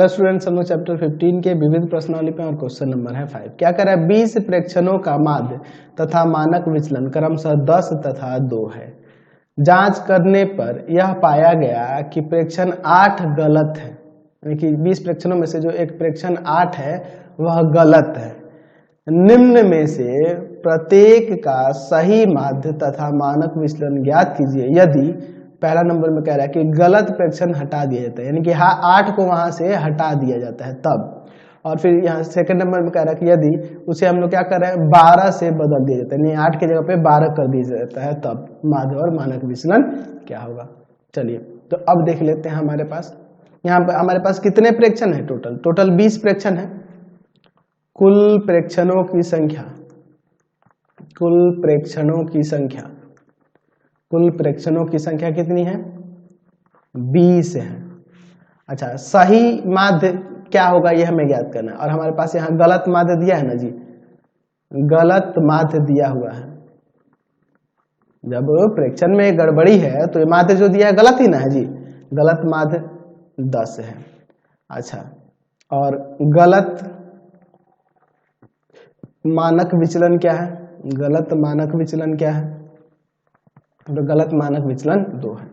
Hello students, हम लोग chapter 15 के विविध प्रश्नावली पे और क्वेश्चन नंबर है 5। क्या कर रहा है? 20 प्रेक्षणों का माध्य तथा मानक विचलन क्रमशः 10 तथा 2 है। जांच करने पर यह पाया गया कि प्रेक्षण 8 गलत है, यानी कि 20 प्रेक्षणों में से जो एक प्रेक्षण 8 है वह गलत है। निम्न में से प्रत्येक का सही माध्य तथा मानक विचलन ज्ञात कीजिए यदि पहला नंबर में कह रहा है कि गलत प्रेक्षण हटा दिया जाता है, यानी कि 8 को वहां से हटा दिया जाता है तब। और फिर यहाँ सेकंड नंबर में कह रहा है कि यदि उसे हम लोग क्या कर रहे हैं 12 से बदल दिया जाता है, यानी 8 की जगह पे 12 कर दिया जाता है, तब माध्य और मानक विचलन क्या होगा। चलिए तो अब देख लेते हैं हमारे पास यहाँ पर हमारे पास कितने प्रेक्षण है। टोटल 20 प्रेक्षण है। कुल प्रेक्षणों की संख्या, कुल प्रेक्षणों की संख्या, कुल प्रेक्षणों की संख्या कितनी है? 20 है। अच्छा, सही माध्य क्या होगा ये हमें ज्ञात करना है। और हमारे पास यहाँ गलत माध्य दिया है ना जी, गलत माध्य दिया हुआ है। जब प्रेक्षण में गड़बड़ी है तो ये माध्य जो दिया है गलत ही ना है जी, गलत माध्य 10 है। अच्छा, और गलत मानक विचलन क्या है? गलत मानक विचलन क्या है? तो गलत मानक विचलन 2 है।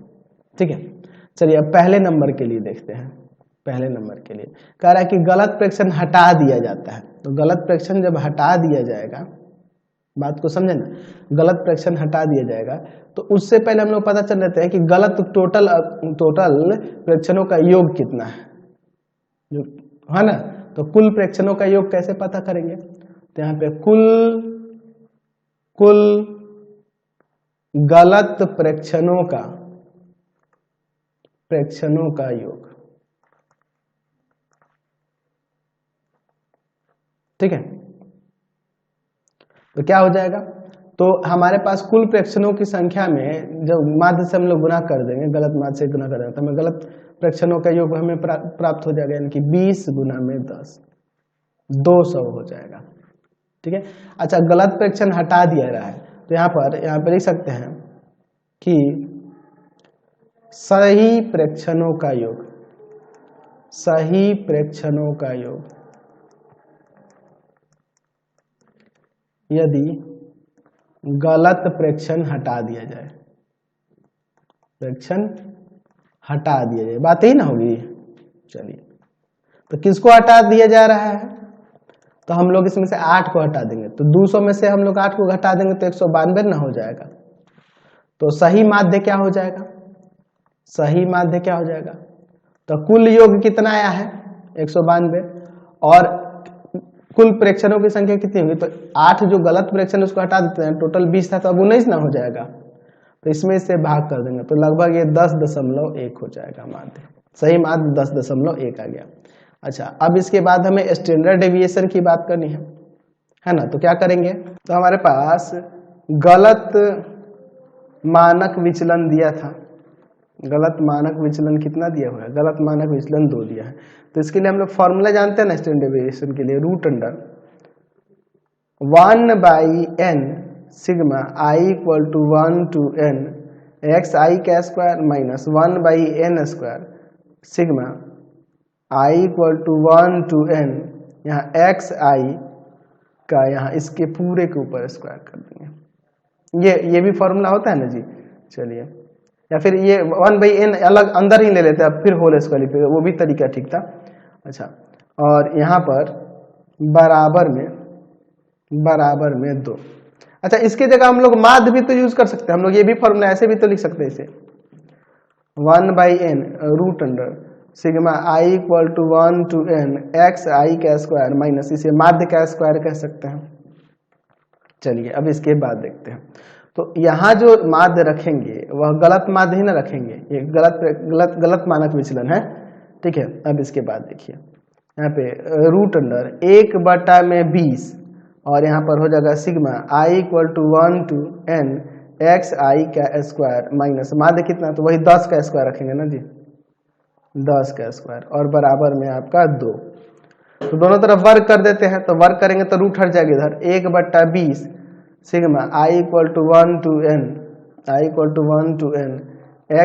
ठीक है, चलिए अब पहले नंबर के लिए देखते हैं। पहले नंबर के लिए कह रहा है कि गलत प्रेक्षण हटा दिया जाता है। तो गलत प्रेक्षण जब हटा दिया जाएगा, बात को समझे ना, गलत प्रेक्षण हटा दिया जाएगा तो उससे पहले हम लोग पता चल लेते हैं कि गलत टोटल प्रेक्षणों का योग कितना है ना। तो कुल प्रेक्षणों का योग कैसे पता करेंगे? तो यहाँ पे कुल गलत प्रेक्षणों का योग, ठीक है। तो क्या हो जाएगा? तो हमारे पास कुल प्रेक्षणों की संख्या में जब माध्य से हम लोग गुना कर देंगे, गलत माध्य से गुना कर देंगे तो हमें गलत प्रेक्षणों का योग हमें प्राप्त हो जाएगा, यानी कि 20 गुना में 10, 200 हो जाएगा। ठीक है। अच्छा, गलत प्रेक्षण हटा दिया रहा है तो यहाँ पर लिख सकते हैं कि सही प्रेक्षणों का योग, सही प्रेक्षणों का योग यदि गलत प्रेक्षण हटा दिया जाए, प्रेक्षण हटा दिया जाए, बात ही ना होगी। चलिए, तो किसको हटा दिया जा रहा है? तो हम लोग इसमें से 8 को हटा देंगे, तो 200 में से हम लोग 8 को घटा देंगे तो 192 ना हो जाएगा। तो सही माध्य क्या हो जाएगा? सही माध्य क्या हो जाएगा? तो कुल योग कितना आया है? 192, और कुल प्रेक्षणों की संख्या कितनी होगी? तो 8 जो गलत प्रेक्षण उसको हटा देते हैं, टोटल 20 था तो अब 19 ना हो जाएगा, तो इसमें से भाग कर देंगे तो लगभग ये 10.1 हो जाएगा माध्य। सही माध्य 10.1 आ गया। अच्छा, अब इसके बाद हमें स्टैंडर्ड डेविएशन की बात करनी है ना। तो क्या करेंगे? तो हमारे पास गलत मानक विचलन दिया था, गलत मानक विचलन कितना दिया हुआ है? गलत मानक विचलन 2 दिया है। तो इसके लिए हम लोग फॉर्मूला जानते हैं ना स्टैंडर्ड डेविएशन के लिए, √1/n sigma i = 1 to n xi का square minus 1/n square sigma i = 1 to n, यहाँ xi का यहाँ इसके पूरे के ऊपर स्क्वायर कर देंगे। ये भी फॉर्मूला होता है ना जी। चलिए, या फिर ये 1/n अलग अंदर ही ले लेते हैं, अब फिर होल स्क्वायर पे, वो भी तरीका ठीक था। अच्छा, और यहाँ पर बराबर में 2। अच्छा, इसके जगह हम लोग माध्य भी तो यूज कर सकते हैं, हम लोग ये भी फॉर्मूला ऐसे भी तो लिख सकते हैं इसे, 1/n √ sigma i = 1 to n xi का स्क्वायर माइनस इसे माध्य का स्क्वायर कह सकते हैं। चलिए, अब इसके बाद देखते हैं। तो यहाँ जो माध्य रखेंगे वह गलत माध्य ही ना रखेंगे, ये गलत मानक विचलन है। ठीक है, अब इसके बाद देखिए यहाँ पे √1/20 और यहाँ पर हो जाएगा sigma i = 1 to n xi का स्क्वायर माइनस माध्य कितना, तो वही 10 का स्क्वायर रखेंगे ना जी, 10 का स्क्वायर, और बराबर में आपका 2। तो दोनों तरफ वर्ग कर देते हैं, तो वर्ग करेंगे तो रूट हट जाएगा इधर, 1/20 sigma i = 1 to n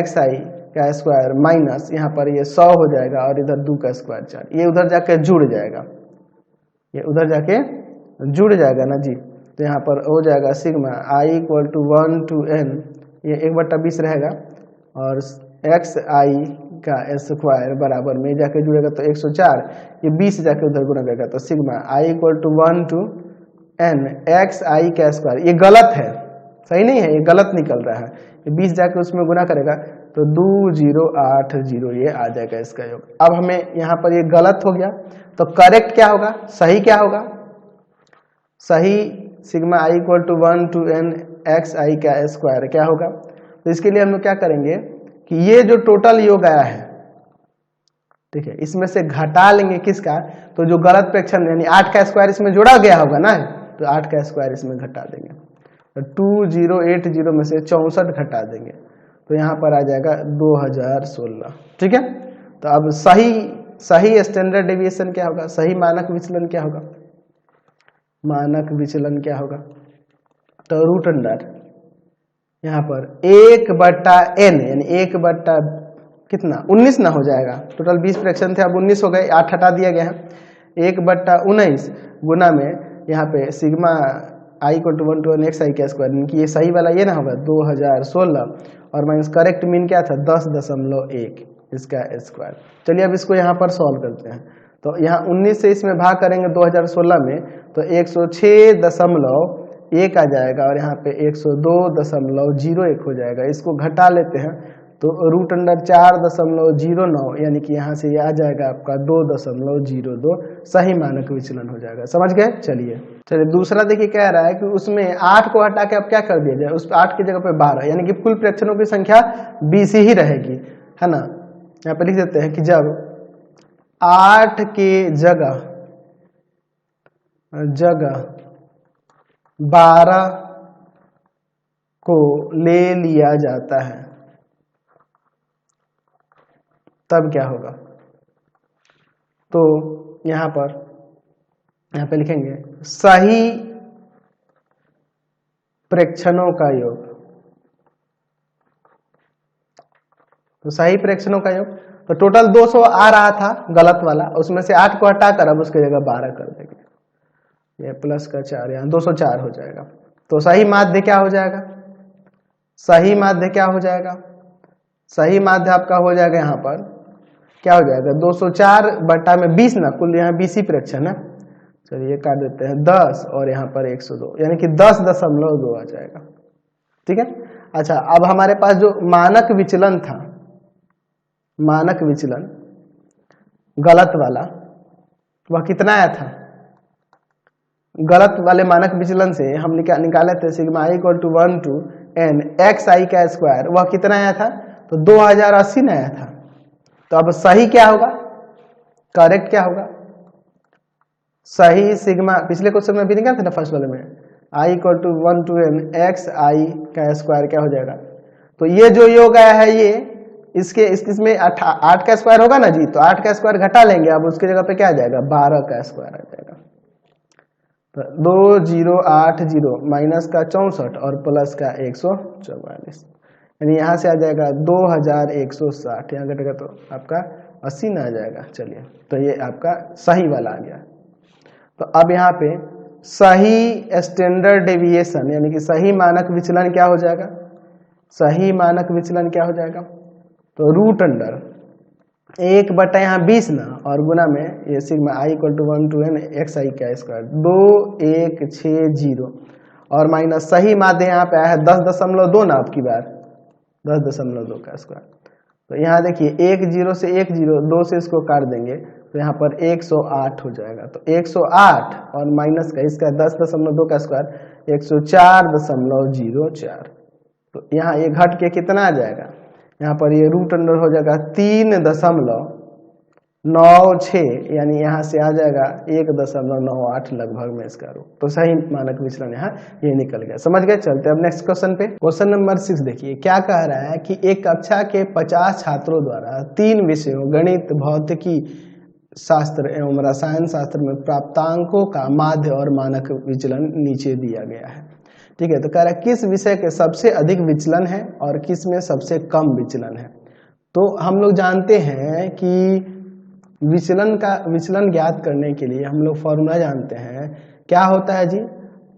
xi का स्क्वायर माइनस यहाँ पर ये 100 हो जाएगा और इधर 2 का स्क्वायर 4, ये उधर जाके जुड़ जाएगा, ये उधर जाके जुड़ जाएगा ना जी। तो यहाँ पर हो जाएगा sigma i equal to 1 to n, ये 1/20 रहेगा और एक्स आई का स्क्वायर बराबर में जाके जुड़ेगा तो 104, ये 20 जाके उधर गुना करेगा तो sigma i equal to 1 to n X I का स्क्वायर, ये गलत है, सही नहीं है, ये गलत निकल रहा है, ये 20 जाके उसमें गुना करेगा तो 2080 ये आ जाएगा इसका योग। अब हमें यहाँ पर ये गलत हो गया तो करेक्ट क्या होगा, सही क्या होगा, सही sigma i equal to 1 to n X I का स्क्वायर क्या होगा। तो इसके लिए हम लोग क्या करेंगे कि ये जो टोटल योग आया है, ठीक है, इसमें से घटा लेंगे किसका, तो जो गलत प्रेक्षण यानी 8 का स्क्वायर इसमें जोड़ा गया होगा ना, तो 8 का स्क्वायर इसमें घटा देंगे, तो 2080 में से 64 घटा देंगे तो यहाँ पर आ जाएगा 2016, ठीक है। तो अब सही स्टैंडर्ड डेविएशन क्या होगा, सही मानक विचलन क्या होगा, मानक विचलन क्या होगा, तो रूट अंडर यहाँ पर 1/n यानी 1 बट्टा कितना 19 ना हो जाएगा, टोटल 20 फ्रैक्शन थे अब 19 हो गए, 8 हटा दिया गया है, 1/19 गुना में यहाँ पे sigma i equal to 1 to n X I का स्क्वायर, यानी कि ये सही वाला ये ना होगा 2016 और माइनस करेक्ट मीन क्या था 10.1 इसका स्क्वायर। चलिए अब इसको यहाँ पर सॉल्व करते हैं, तो यहाँ 19 से इसमें भाग करेंगे 2016 में तो 106.1 आ जाएगा और यहाँ पे 102.01 हो जाएगा, इसको घटा लेते हैं तो रूट अंडर 4.09 यानी कि यहाँ से ये आ जाएगा आपका 2.02 सही मानक विचलन हो जाएगा, समझ गए। चलिए दूसरा देखिए कह रहा है कि उसमें 8 को हटा के अब क्या कर दिया जाए, उस 8 की जगह पे 12 यानी कि कुल प्रेक्षणों की संख्या 20 ही रहेगी, है ना। यहाँ पे लिख देते हैं कि जब 8 के जगह 12 को ले लिया जाता है तब क्या होगा, तो यहाँ पे लिखेंगे सही प्रेक्षणों का योग, तो सही प्रेक्षणों का योग तो टोटल 200 आ रहा था गलत वाला, उसमें से 8 को हटाकर अब उसकी जगह 12 कर देंगे, ये प्लस का 4 यहाँ 204 हो जाएगा। तो सही माध्य क्या हो जाएगा, सही माध्य क्या हो जाएगा, सही माध्य आपका हो जाएगा यहाँ पर क्या हो जाएगा 204 बटा में 20 ना, कुल यहाँ 20 ही प्रेक्षण है, चलिए काट देते हैं 10 और यहाँ पर 102 यानी कि 10.2 आ जाएगा, ठीक है। अच्छा अब हमारे पास जो मानक विचलन था, मानक विचलन गलत वाला वह कितना आया था, गलत वाले मानक विचलन से हम निकाले थे sigma i equal to 1 to n X I का स्क्वायर, वह कितना आया था तो 2080 आया था। तो अब सही क्या होगा, करेक्ट क्या होगा, सही सिग्मा पिछले क्वेश्चन में भी निकाला था ना फर्स्ट वाले में i equal to 1 to n X I का स्क्वायर क्या हो जाएगा, तो ये जो योग आया है ये इसमें 8 का स्क्वायर होगा ना जी, तो 8 का स्क्वायर घटा लेंगे, अब उसकी जगह पे क्या आ जाएगा 12 का स्क्वायर आ जाएगा, तो 2080 माइनस का 64 और प्लस का 144 यानी यहाँ से आ जाएगा 2160, यहाँ घटेगा तो आपका 80 ना आ जाएगा। चलिए तो ये आपका सही वाला आ गया। तो अब यहाँ पे सही स्टैंडर्ड डेविएशन यानी कि सही मानक विचलन क्या हो जाएगा, सही मानक विचलन क्या हो जाएगा, तो रूट अंडर 1 यहाँ 20 ना और गुना में ये sigma i equal to 1 to n X I का स्क्वायर 2160 और माइनस सही माध्य यहाँ पे आया है 10.2 ना, अब की बार 10.2 का स्क्वायर, तो यहाँ देखिए 1 0 से 1 0 2 से इसको काट देंगे तो यहाँ पर 108 हो जाएगा, तो 108 और माइनस का इसका 10.2 का स्क्वायर 104.04, तो यहाँ ये घट के कितना आ जाएगा, यहाँ पर ये रूट अंडर हो जाएगा 3.96 यानी यहाँ से आ जाएगा 1.98 लगभग में इसका रूट, तो सही मानक विचलन यहाँ ये निकल गया, समझ गए। चलते अब नेक्स्ट क्वेश्चन पे, क्वेश्चन नंबर 6 देखिए क्या कह रहा है कि एक कक्षा के 50 छात्रों द्वारा 3 विषयों गणित, भौतिकी शास्त्र एवं रसायन शास्त्र में प्राप्तांकों का माध्य और मानक विचलन नीचे दिया गया है, ठीक है। तो कह रहा है किस विषय के सबसे अधिक विचलन है और किस में सबसे कम विचलन है, तो हम लोग जानते हैं कि विचलन ज्ञात करने के लिए हम लोग फॉर्मूला जानते हैं, क्या होता है जी?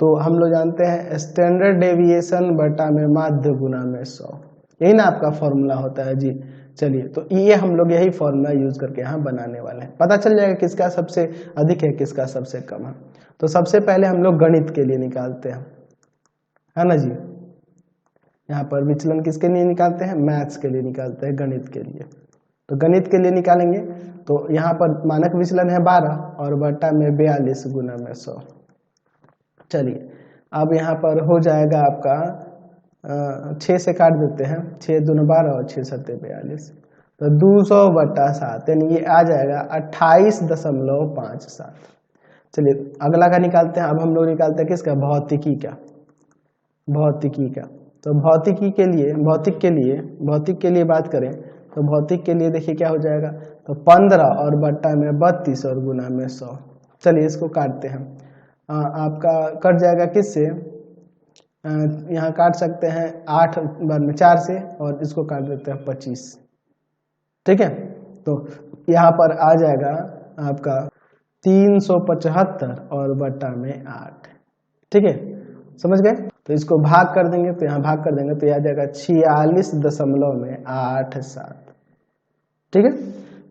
तो हम लोग जानते हैं स्टैंडर्ड डेविएशन बटा में माध्य गुना में 100, यही ना आपका फॉर्मूला होता है जी। चलिए, तो ये हम लोग यही फॉर्मूला यूज करके यहाँ बनाने वाले हैं। पता चल जाएगा किसका सबसे अधिक है, किसका सबसे कम है। तो सबसे पहले हम लोग गणित के लिए निकालते हैं, है ना जी। यहाँ पर विचलन किसके लिए निकालते हैं? मैथ्स के लिए निकालते हैं, गणित के लिए। तो गणित के लिए निकालेंगे तो यहाँ पर मानक विचलन है 12 और बटा में 42 गुना में 100। चलिए, अब यहाँ पर हो जाएगा आपका 6 से काट देते हैं, 6 दूनी 12 और 6 सत्ते 42, तो 200 बटा 7, यानी ये आ जाएगा 28.57। चलिए अगला का निकालते हैं। अब हम लोग निकालते हैं किसका? भौतिकी का। भौतिकी का, तो भौतिक के लिए बात करें तो भौतिक के लिए देखिए क्या हो जाएगा, तो 15 और बट्टा में 32 और गुना में 100। चलिए इसको काटते हैं। आपका कट जाएगा किससे? यहाँ काट सकते हैं 8 बार में 4 से, और इसको काट देते हैं 25। ठीक है, तो यहाँ पर आ जाएगा आपका 375 और बट्टा में 8। ठीक है, समझ गए? तो इसको भाग कर देंगे, तो यहाँ भाग कर देंगे तो यह आ जाएगा 46.87। ठीक है,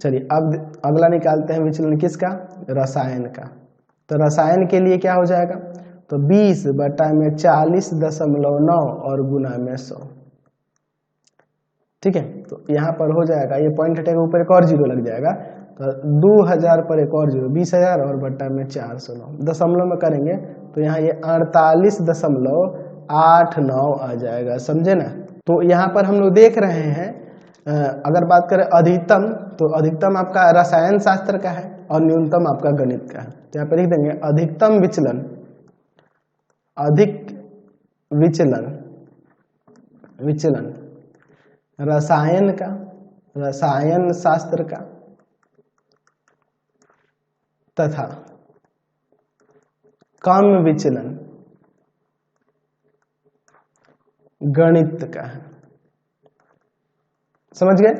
चलिए अब अगला निकालते हैं विचलन किसका? रसायन का। तो रसायन के लिए क्या हो जाएगा, तो 20 बटा में 40.9 और गुना में 100। ठीक है, तो यहाँ पर हो जाएगा, ये पॉइंट हटेगा, ऊपर एक और जीरो लग जाएगा, तो 2000 पर एक और जीरो, 20,000 और बट्टा में 409। दशमलव में करेंगे तो यहाँ ये 48.89 आ जाएगा, समझे ना। तो यहाँ पर हम लोग देख रहे हैं, अगर बात करें अधिकतम, तो अधिकतम आपका रसायन शास्त्र का है और न्यूनतम आपका गणित का है। तो यहाँ पर लिख देंगे अधिकतम विचलन, विचलन रसायन का, रसायन शास्त्र का, तथा कम विचलन गणित का है। समझ गए?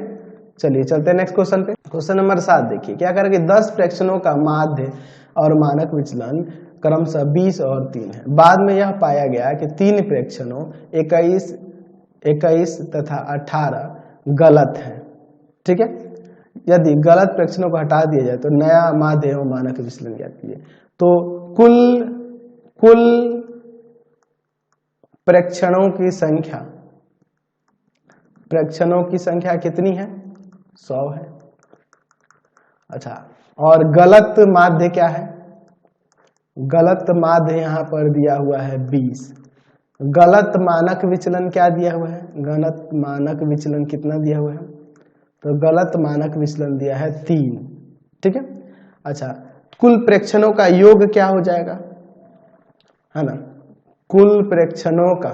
चलिए चलते हैं नेक्स्ट क्वेश्चन पे। क्वेश्चन नंबर 7 देखिए, क्या करेंगे? 10 फ्रैक्शनों का माध्य और मानक विचलन क्रमशः 20 और 3 है। बाद में यह पाया गया कि 3 फ्रैक्शनों 21 तथा 18 गलत है। ठीक है, यदि गलत फ्रैक्शनों को हटा दिया जाए तो नया माध्य एवं मानक विचलन ज्ञात कीजिए। तो कुल प्रेक्षणों की संख्या कितनी है? 100 है। अच्छा, और गलत माध्य क्या है? गलत माध्य यहाँ पर दिया हुआ है 20। गलत मानक विचलन क्या दिया हुआ है? गलत मानक विचलन कितना दिया हुआ है? तो गलत मानक विचलन दिया है 3। ठीक है, अच्छा, कुल प्रेक्षणों का योग क्या हो जाएगा, है ना? कुल प्रेक्षणों का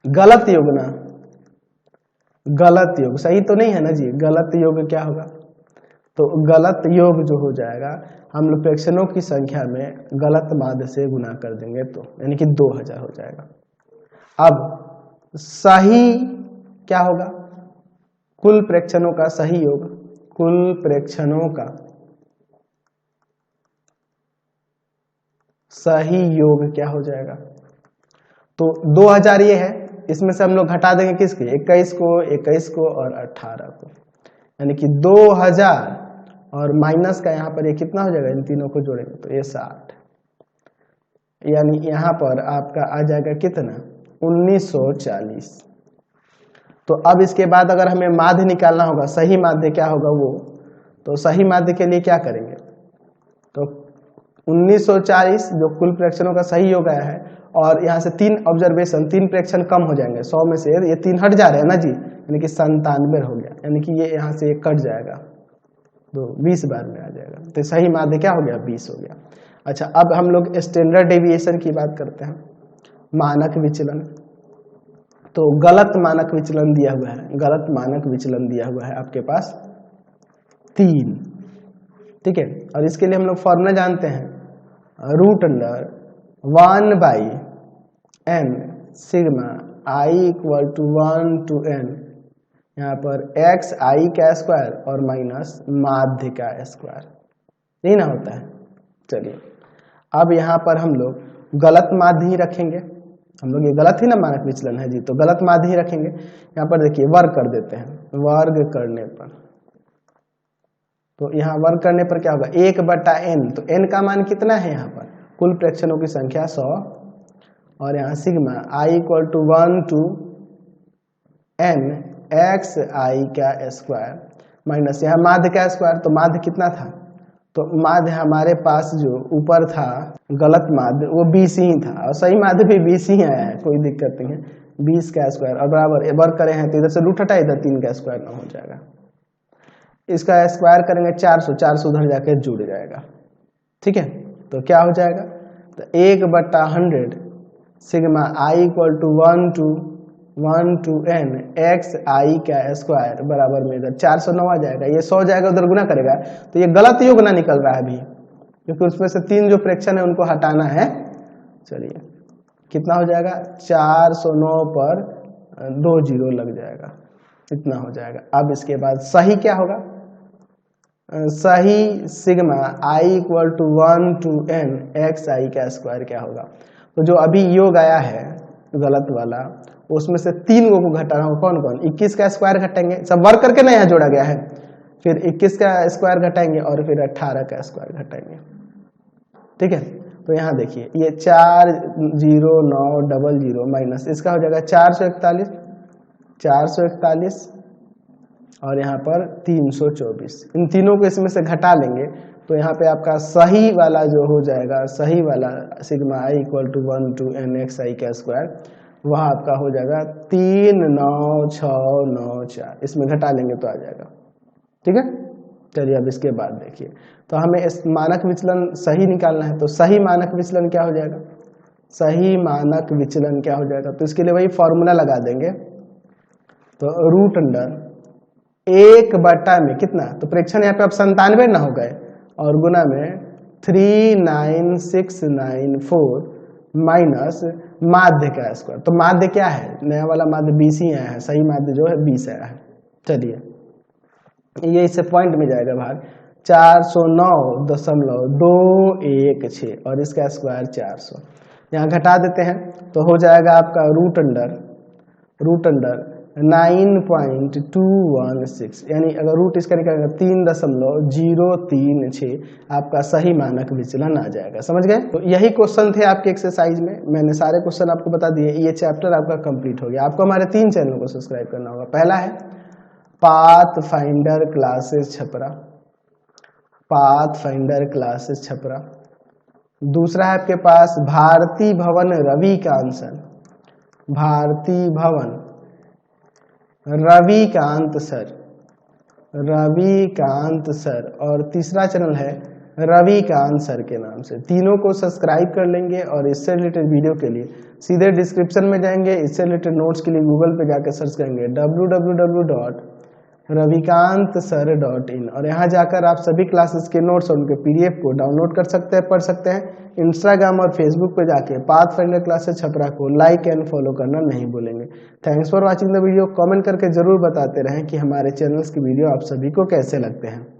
गलत योग ना, गलत योग सही तो नहीं है ना जी। गलत योग क्या होगा? तो गलत योग जो हो जाएगा, हम लोग प्रेक्षणों की संख्या में गलत माध्य से गुना कर देंगे, तो यानी कि 2000 हो जाएगा। अब सही क्या होगा? कुल प्रेक्षणों का सही योग, कुल प्रेक्षणों का सही योग क्या हो जाएगा? तो 2000 ये है, इसमें से हम लोग घटा देंगे किसके? 21 को और 18 को, यानी कि 2000 और माइनस का यहाँ पर ये कितना हो जाएगा? इन तीनों को जोड़ेंगे तो ये 60, यानी यहाँ पर आपका आ जाएगा कितना? 1940। तो अब इसके बाद अगर हमें माध्य निकालना होगा, सही माध्य क्या होगा वो, तो सही माध्य के लिए क्या करेंगे? तो 1940 जो कुल प्रेक्षणों का सही योग आया है, और यहाँ से 3 ऑब्जर्वेशन, 3 प्रेक्षण कम हो जाएंगे। 100 में से ये 3 हट जा रहे हैं ना जी, यानी कि 97 हो गया, यानी कि ये यहाँ से कट जाएगा, तो 20 बार में आ जाएगा। तो सही माध्य क्या हो गया? 20 हो गया। अच्छा, अब हम लोग स्टैंडर्ड डेविएशन की बात करते हैं, मानक विचलन। तो गलत मानक विचलन दिया हुआ है, गलत मानक विचलन दिया हुआ है आपके पास 3। ठीक है, और इसके लिए हम लोग फॉर्मूला जानते हैं, √1/n sigma i = 1 to n यहाँ पर एक्स आई का स्क्वायर और माइनस माध्य का स्क्वायर, यही ना होता है। चलिए अब यहाँ पर हम लोग गलत माध्य ही रखेंगे, हम लोग ये गलत ही ना मानक विचलन है जी, तो गलत माध्य ही रखेंगे। यहाँ पर देखिए वर्ग कर देते हैं, वर्ग करने पर तो यहाँ वर्ग करने पर क्या होगा 1/n, तो n का मान कितना है यहाँ पर, कुल प्रेक्षणों की संख्या 100 और यहाँ sigma i equal to 1 to n X I का स्क्वायर माइनस यहाँ माध्य का स्क्वायर, तो माध्य कितना था, तो माध्य हमारे पास जो ऊपर था गलत माध्य वो 20 ही था और सही माध्य भी 20 ही आया है, कोई दिक्कत नहीं है। 20 का स्क्वायर और बराबर वर्ग करे हैं तो इधर से रूट हटा, इधर 3 का स्क्वायर ना हो जाएगा, इसका स्क्वायर करेंगे 400, 400 उधर जाके जुड़ जाएगा, ठीक है। तो क्या हो जाएगा, तो 1/100 sigma I equal to 1 to n X I का स्क्वायर बराबर में इधर 409 आ जाएगा, ये 100 जाएगा उधर गुना करेगा तो ये गलत योग ना निकल रहा है अभी, क्योंकि उसमें से 3 जो फ्रैक्शन है उनको हटाना है। चलिए कितना हो जाएगा 409 पर 2 जीरो लग जाएगा, इतना हो जाएगा। अब इसके बाद सही क्या होगा, सही sigma I equal to 1 to n X I का स्क्वायर क्या होगा, तो जो अभी योग आया है गलत वाला उसमें से 3 को घटाना होगा, कौन कौन, 21 का स्क्वायर घटाएंगे, सब वर्ग करके ना यहाँ जोड़ा गया है, फिर 21 का स्क्वायर घटाएंगे और फिर 18 का स्क्वायर घटाएंगे, ठीक है। तो यहाँ देखिए ये 40900 माइनस इसका हो जाएगा 441 और यहाँ पर 324, इन तीनों को इसमें से घटा लेंगे तो यहाँ पे आपका सही वाला जो हो जाएगा, सही वाला sigma I equal to 1 to n X I का स्क्वायर वह आपका हो जाएगा 39694, इसमें घटा लेंगे तो आ जाएगा, ठीक है। चलिए अब इसके बाद देखिए, तो हमें इस मानक विचलन सही निकालना है, तो सही मानक विचलन क्या हो जाएगा, सही मानक विचलन क्या हो जाएगा, तो इसके लिए वही फॉर्मूला लगा देंगे, तो रूट अंडर 1 में कितना, तो प्रेक्षण यहाँ पे अब 97 ना हो गए और गुना में 39694 माइनस माध्य का स्क्वायर, तो माध्य क्या है, नया वाला माध्य 20 ही आया है, सही माध्य जो है 20 आया है। चलिए ये इससे पॉइंट में जाएगा बाहर 409.216 और इसका स्क्वायर 400, यहाँ घटा देते हैं तो हो जाएगा आपका रूट अंडर 9.216, यानी अगर रूट इसका निकालेंगे 3.036 आपका सही मानक विचलन आ जाएगा, समझ गए। तो यही क्वेश्चन थे आपके एक्सरसाइज में, मैंने सारे क्वेश्चन आपको बता दिए, ये चैप्टर आपका कंप्लीट हो गया। आपको हमारे 3 चैनल को सब्सक्राइब करना होगा, पहला है path finder classes Chhapra, path finder classes Chhapra, दूसरा है आपके पास भारती भवन रविकांत सर, भारती भवन रविकांत सर, और तीसरा चैनल है रविकांत सर के नाम से। तीनों को सब्सक्राइब कर लेंगे और इससे रिलेटेड वीडियो के लिए सीधे डिस्क्रिप्शन में जाएंगे, इससे रिलेटेड नोट्स के लिए गूगल पे जाकर सर्च करेंगे www.ravikantsir.in और यहाँ जाकर आप सभी क्लासेस के नोट्स और उनके PDF को डाउनलोड कर सकते हैं, पढ़ सकते हैं। इंस्टाग्राम और फेसबुक पे जाके पाथ फाइंडर क्लासेस छपरा को लाइक एंड फॉलो करना नहीं भूलेंगे। Thanks for watching the video. Comment करके जरूर बताते रहें कि हमारे चैनल्स की वीडियो आप सभी को कैसे लगते हैं।